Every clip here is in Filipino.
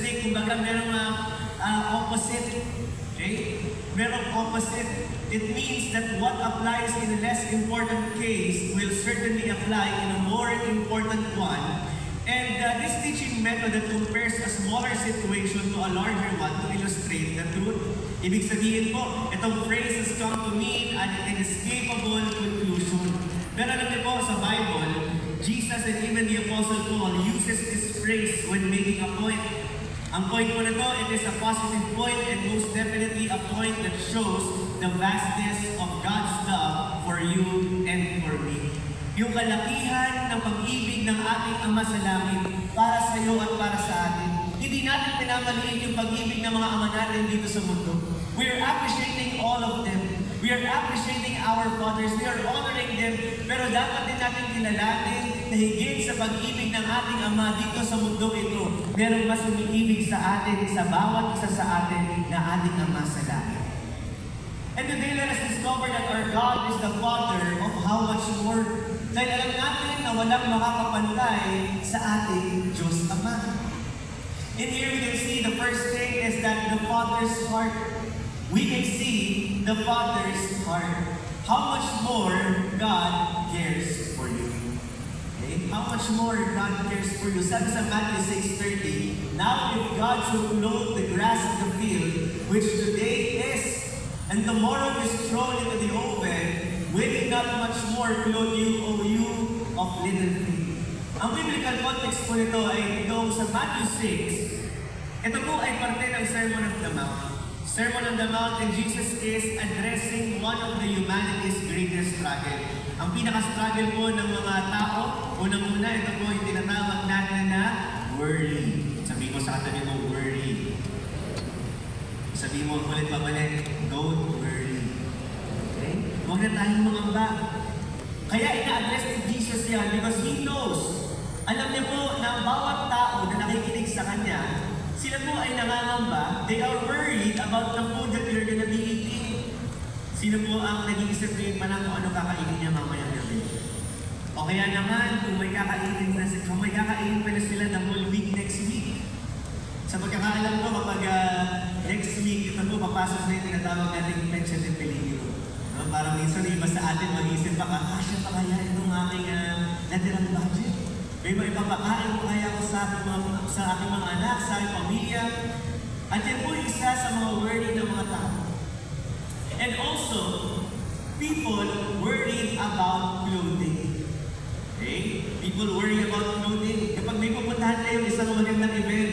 say, kumbaga merong opposite. Okay? Merong opposite. It means that what applies in a less important case will certainly apply in a more important one. And this teaching method that compares a smaller situation to a larger one to illustrate the truth. Ibig sabihin po, itong phrase has come to mean an inescapable conclusion. Pero alam niyo po, sa Bible, Jesus and even the Apostle Paul uses this phrase when making a point. Ang point po na to, it is a positive point and most definitely a point that shows the vastness of God's love for you and for me. Yung kalakihan ng pag-ibig ng ating Ama sa langit para sa iyo at para sa atin. Hindi natin pinamaliin yung pag-ibig ng mga ama natin dito sa mundo. We are appreciating all of them. We are appreciating our fathers. We are honoring them. Pero dapat din natin kilalanin na higit sa pag-ibig ng ating Ama dito sa mundo ito, merong mas umiibig sa atin, sa bawat isa sa atin na ating Ama sa langit. And today, let us discover that our God is the Father of how much more. Dahil alam natin na walang makakapantay sa ating Diyos Ama. In here, we can see the first thing is that the Father's heart. We can see the Father's heart. How much more God cares for you. Okay? How much more God cares for you. Sabi sa Matthew 6:30, now if God should clothe the grass of the field, which today is, and tomorrow is thrown into the oven, will He not much more clothe you, O you of little faith? Ang biblical context po nito ay itong sa Matthew 6. Ito po ay parte ng Sermon on the Mount. Sermon on the Mount, and Jesus is addressing one of the humanity's greatest struggle. Ang pinaka-struggle po ng mga tao, unang-una, ito po yung tinatawag natin na worry. Sabi mo sa katabi mo, worry. Sabi mo ulit pabalik, don't worry. Okay? Huwag na tayong mangamba. Kaya ina-address ni Jesus yan because He knows. Alam niya po na bawat tao na nakikinig sa Kanya, sila po ay nangangamba. They are worried about the food that you're gonna be eating. Sino po ang nag-iisip rin pa na kung ano kakainin niya mamayang gabi? O kaya naman, kung may kakainin pa na sila the whole week next week. Sa pagkakaalam ko, kapag next week, ito po, papasok na yung tinatawag natin pension and peligro. No? Parang minsan, iba sa atin, mag-isip pa, siya pa kaya itong aking natirang budget? May mga ipapakain ko kaya ko sa aking mga anak, sa aking pamilya. At yan po isa sa mga worry ng mga tao. And also, people worried about clothing. Okay? People worry about clothing. Kapag may pupuntahan kayo isang magandang event,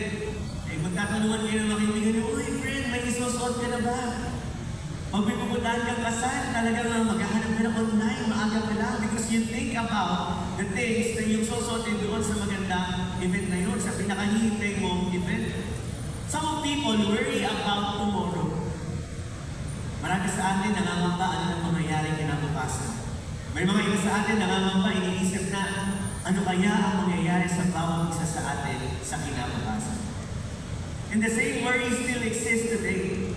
magtatanungan kayo ng mga kaibigan niyo, uy friend, may isusuot ka na ba? Pag may pupuntahan kang kasal, talagang maghahanap ka na online, maaga pa lang, because you think about the things na yung susuotin doon sa magandang event na yun, sa pinakahihintay mong event. Some people worry about tomorrow. Marami sa atin nangangamba ano ang mangyayari kinabukasan. May mga iba sa atin nangangamba, iniisip na ano kaya ang mangyayari sa bawat isa sa atin sa kinabukasan. And the same worry still exists today.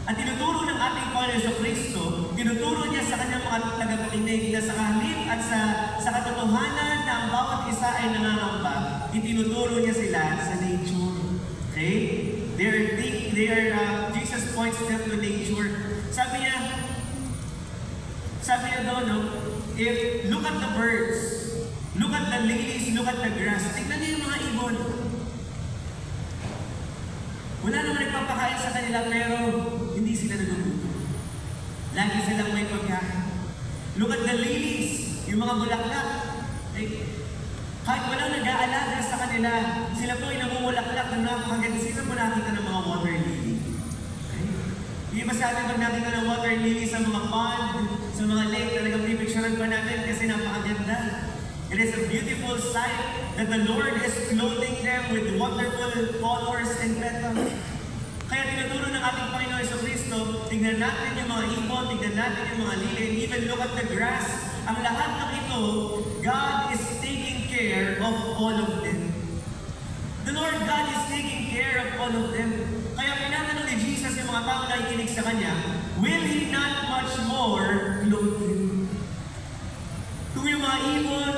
At tinuturo ng ating Panginoon sa Kristo, tinuturo niya sa kanyang mga tagapakinig na sa halip at sa katotohanan na ang bawat isa ay nangangamba, itinuturo niya sila sa nature. Okay? Jesus points them to nature. Sabi niya doon, no? Look at the birds, look at the lilies, look at the grass. Tignan niyo yung mga ibon. Wala naman nagpapakain sa kanila pero hindi sila nagugutom. Lagi silang may pagkain. Look at the lilies, yung mga bulaklak. Kahit walang nag-aalaga sa kanila, sila po ay namumulaklak na napakaganda. Sino po nakita ng mga water lily? Okay? Yung iba sa atin pag nakita ng water lily sa mga pond, sa mga lake, talagang pipicturean pa natin kasi napakaganda. It is a beautiful sight that the Lord is clothing them with wonderful colors and petals. Kaya tinuturo ng ating Panginoon sa Kristo, tignan natin yung mga ibon, tignan natin yung mga lili, and even look at the grass. Ang lahat ng ito, God is taking care of all of them. The Lord God is taking care of all of them. Kaya pinanano ni Jesus yung mga tao na ikinig sa Kanya, will He not much more clothe you? Kung yung mga ibon,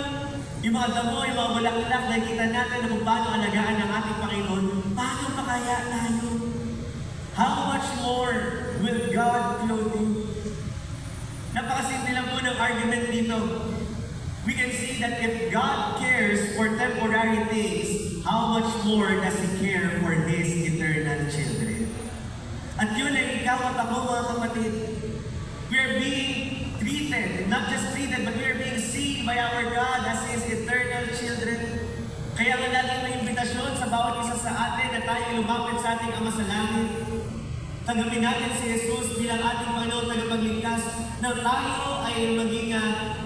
yung mga damo, yung mga bulaklak, nakikita natin na kung paano alagaan ng ating Panginoon, paano pa kaya tayo? How much more will God clothe you? Napakasimple lang po ng argument dito. We can see that if God cares for temporary things, how much more does He care for His eternal children? At yun ay ikaw at ako, mga kapatid. We are being treated, not just treated, but we are being seen by our God as His eternal children. Kaya nga lagi may imbitasyon sa bawat isa sa atin na tayo lumapit sa ating Ama sa langit. Tanggapin natin si Jesus bilang ating Panginoon tagapagligtas na tayo ay maging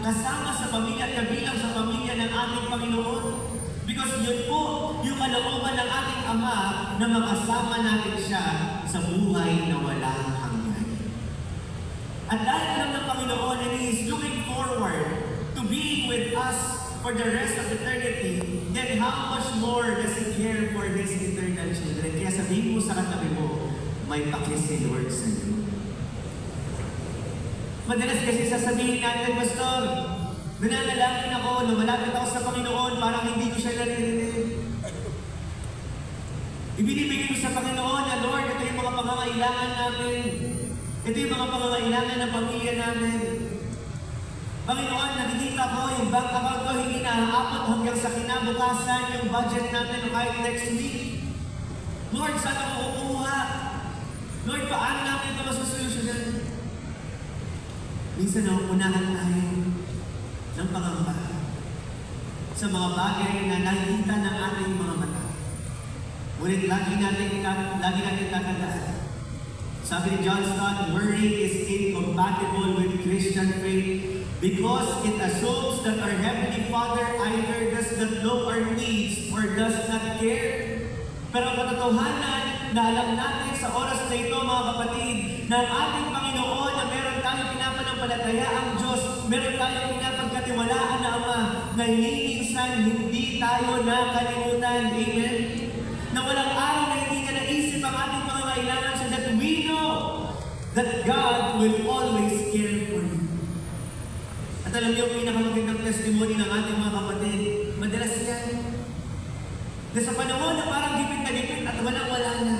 kasama sa pamilya at kabilang sa pamilya ng ating Panginoon. Because yun po yung kalooban ng ating Ama na makasama natin siya sa buhay na walang hanggan. At dahil alam ng Panginoon and He is looking forward to being with us for the rest of eternity, then how much more does He care for His eternal children? Kaya sabihin mo sa katabi mo, may pakis si Lord sa iyo. Madalas kasi sasabihin natin, Pastor, nananalangin ako, lumalapit ako sa Panginoon, parang hindi ko siya naririnig. Ibinibigay ko sa Panginoon na, Lord, ito yung mga pangangailangan namin. Ito yung mga pangangailangan ng pamilya namin. Panginoon, nakikita ko yung bank account ko, hindi naaabot hanggang sa kinabukasan yung budget natin kahit next week. Lord, saan ako kukuha? Lord, paano natin ito masusolusyonan? Minsan unahan tayo ng pangamba sa mga bagay na nakikita ng ating mga mata. Ngunit lagi natin tatandaan. Sabi ni John Stott, worry is incompatible with Christian faith because it assumes that our Heavenly Father either does not know our needs or does not care. Pero ang katotohanan na alam natin sa oras na ito, mga kapatid, na ang ating Panginoon na meron tayong pinapanampalataya ang Diyos, meron tayong pinapagkatiwalaan na Ama, na minsan hindi tayo nakalimutan. Amen? Na walang araw na hindi niya naisip ang ating pangangailangan so that we know that God will always care for you. At alam niyo, pinakamagandang testimony ng ating mga kapatid, madalas yan. Na sa panahon na parang gipit na gipit at walang-wala na,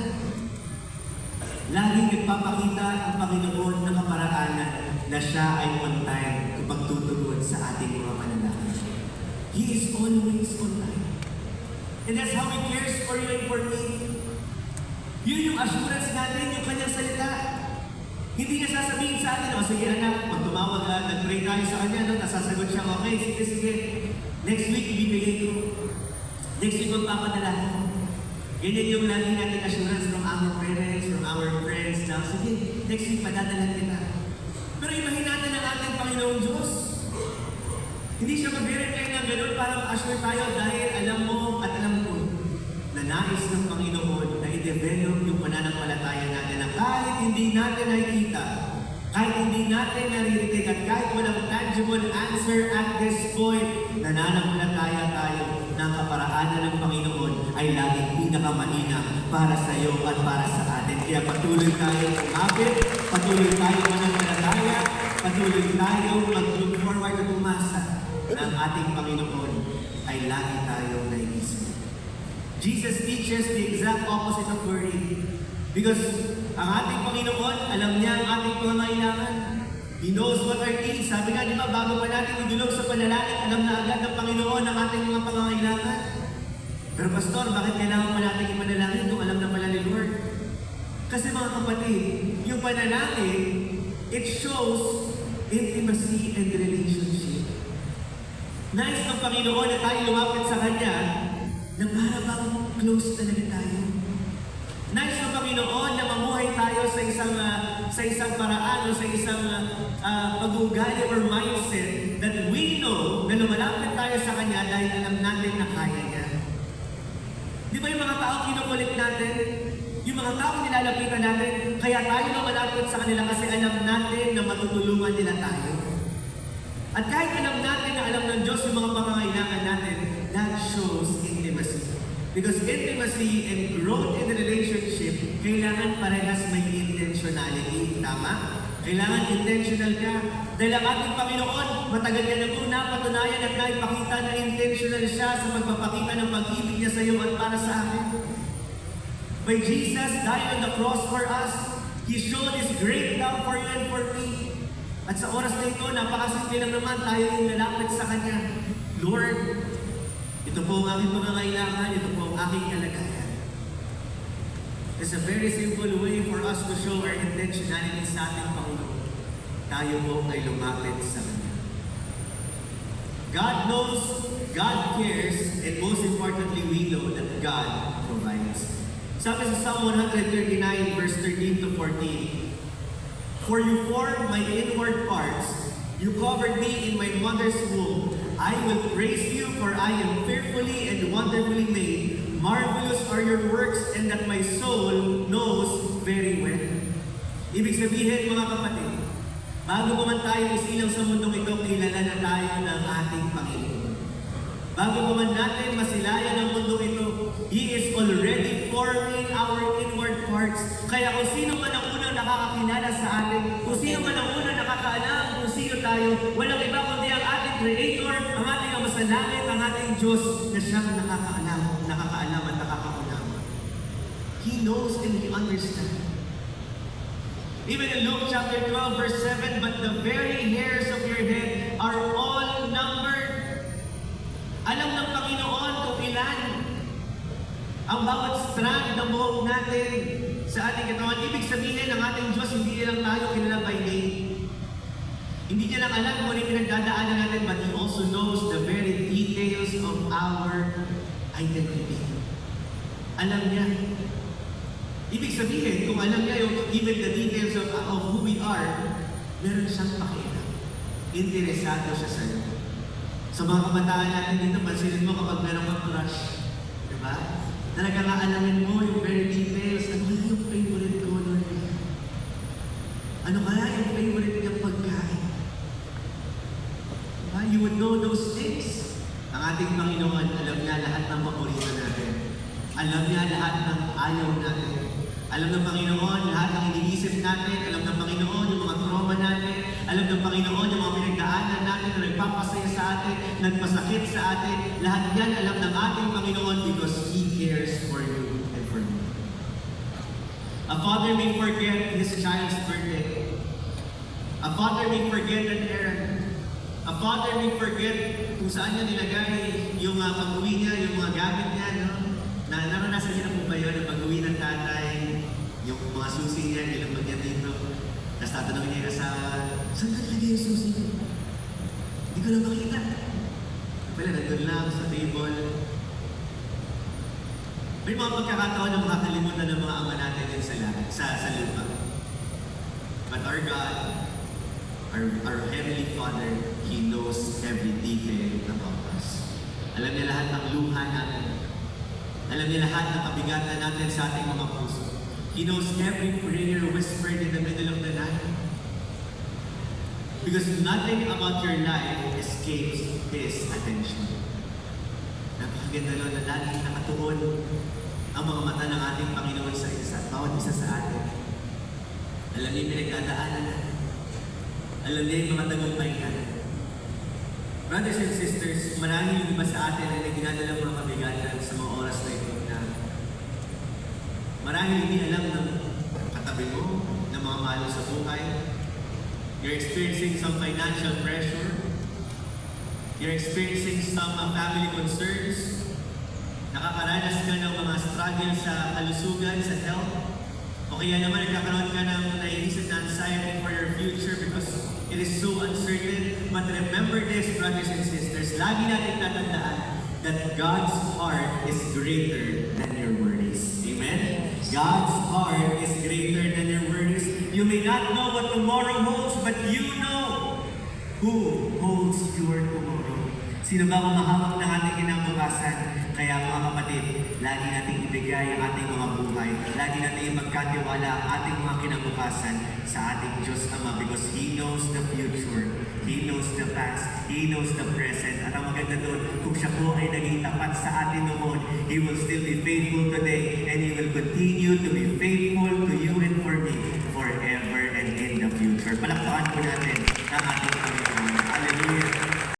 laging nagpapakita ang Panginoon ng kaparaanan na siya ay on time kapag tutugon sa ating mga panalangin. He is always on time. And that's how He cares for you and for me. Yun yung assurance natin, yung Kanyang salita. Hindi niya sasabihin sa atin, sige anak, pag tumawag nag-pray tayo sa Kanya, nasasagot siya, okay, sige, next week ibibigay ko. Next week magpapadala ko. Ganyan yung lagi natin assurance from our parents, from our friends, na sige, next week padadalan kita. Pero ibahin natin ang ating Panginoong Diyos. Hindi siya mag-reply ng gano'n para ma-assure tayo dahil alam mo at alam ko na nais ng Panginoon na i-develop yung pananampalataya natin na kahit hindi natin nakikita, kahit hindi natin naririnig at kahit walang tangible answer at this point, nananampalataya tayo ng kaparaanan ng Panginoon ay laging pinakamainam para sa iyo at para sa atin. Kaya patuloy tayo umapit, patuloy tayo mananampalataya, patuloy tayo mag-look forward at umasa ng ating Panginoon ay lagi tayong naiisip. Jesus teaches the exact opposite of worry. Because ang ating Panginoon, alam niya ang ating pangangailangan. He knows what our needs. Sabi nga, di ba, bago pa natin idulog sa panalangin, alam na agad ng Panginoon ang ating mga pangangailangan. Pero Pastor, bakit kailangan pa natin ipanalangin kung alam na pala ni Lord? Kasi mga kapatid, yung panalangin, it shows intimacy and relationship. Nais ng Panginoon na tayo lumapit sa Kanya na para bang close talaga tayo. Nais ng Panginoon na mamuhay tayo sa isang paraan o sa isang pag-uugali or mindset that we know na lumalapit tayo sa Kanya dahil alam natin na kaya niya. Di ba yung mga tao kinukulit natin? Yung mga tao nilalapitan natin, kaya tayo lumalapit sa kanila kasi alam natin na matutulungan nila tayo. At kahit alam natin na alam ng Diyos yung mga pangangailangan natin, that shows intimacy. Because intimacy and growth in the relationship, kailangan parehas may intentionality. Tama? Kailangan intentional ka. Dahil ang ating Panginoon, matagal niya na po napatunayan at naipakita na intentional siya sa magpapakita ng pag-ibig niya sa iyo at para sa akin. By Jesus died on the cross for us, He showed His great love for you and for me. At sa oras na ito, napakasimple lang naman tayo yung lalapit sa Kanya. Lord, ito po ang aking pangangailangan, ito po ang aking kalagayan. It's a very simple way for us to show our intentionality sa ating Panginoon. Tayo po ay lumapit sa Kanya. God knows, God cares, and most importantly, we know that God provides. Sabi sa Psalm 139, verse 13 to 14, For you formed my inward parts, you covered me in my mother's womb. I will praise you, for I am fearfully and wonderfully made. Marvelous are your works, and that my soul knows very well. Ibig sabihin, mga kapatid, bago pa man tayo isilang sa mundong ito, kilala na tayo ng ating Panginoon. Bago pa man natin masilayan ang mundo ito, He is already forming our inward parts. Kaya kung sino man ang unang nakakakilala sa atin, kung sino man ang unang nakakaalam kung sino tayo, walang iba kundi ang ating Creator, ang ating Amasalangit, ang ating Diyos na siyang nakakaalam at nakakaunawa. He knows and He understands. Even in Luke chapter 12, verse 7, but the very hairs of your head are all numbered. Alam ng Panginoon kung ilan ang bawat strand ng buhok natin sa ating katawan. Ibig sabihin, ang ating Diyos, hindi niya lang tayo kilala by name. Hindi niya lang alam kung ano yung pinagdadaanan natin, but He also knows the very details of our identity. Alam niya. Ibig sabihin, kung alam niya yung even the details of who we are, meron siyang pakialam. Interesado siya sa iyo. Sa mga kabataan natin dito, pansinin mo kapag meron kang crush. Diba? Talaga nga alamin mo yung very details. Ano kaya yung favorite color niya? Ano kaya yung favorite niyang pagkain? Diba? You would know those things. Ang ating Panginoon, alam niya lahat ng paborito natin. Alam niya lahat ng ayaw natin. Alam ng Panginoon lahat ng iniisip natin. Alam ng Panginoon yung mga trauma natin. Alam ng Panginoon yung mga pinagdaanan natin na nagpapasaya sa atin, nagpasakit sa atin. Lahat yan alam ng ating Panginoon because He cares for you and for me. A father may forget his child's birthday. A father may forget an errand. A father may forget kung saan niya nilagay yung pag-uwi niya, yung mga gamit niya, no? Naranasan niyo na po ba yun, na pag-uwi ng tatay, yung mga susi niya, nilapag niya dito. Tapos tatanungin niya yung asawa, saan ka nilagay yung susi niya? Hindi ko na makita. Pala, nandun lang sa table. May mga pagkakataon na makakalimutan ng mga ama natin din sa lupa. But our God, our Heavenly Father, He knows every detail about us. Alam niya lahat ng luha natin. Alam niya lahat ng kabigatan natin sa ating mga puso. He knows every prayer whispered in the middle of the night. Because nothing about your life escapes His attention. Napakaganda nun na laging nakatuon ang mga mata ng ating Panginoon sa bawat isa sa atin. Alam niya yung pinagdadaanan natin. Alam niya yung mga tagumpay natin. Brothers and sisters, marami yung iba sa atin ay dinadala mga kabigatan sa mga oras na ito na marami hindi alam ng katabi mo, ng mga mahal sa buhay. You're experiencing some financial pressure. You're experiencing some family concerns. Nakakaranas ka ng mga struggle sa kalusugan, sa health. O kaya naman nagkakaroon ka ng naiisip na anxiety for your future because it is so uncertain. But remember this, brothers and sisters, lagi natin tatandaan that God's heart is greater than your worries. Amen? God's heart is greater than your worries. You may not know what tomorrow holds, but you know who holds your tomorrow. Sino ba ang mahawak ng ating kinabukasan? Kaya mga kapatid, lagi nating ibigay ang ating mga buhay. Lagi nating ipagkatiwala ang ating mga kinabukasan sa ating Diyos Ama because He knows the future. He knows the past. He knows the present. At ang maganda doon, kung siya po ay naging tapat sa atin noon, He will still be faithful today and He will continue to be faithful to you and for me forever. forever and in the future. Palakpakan po natin ang ating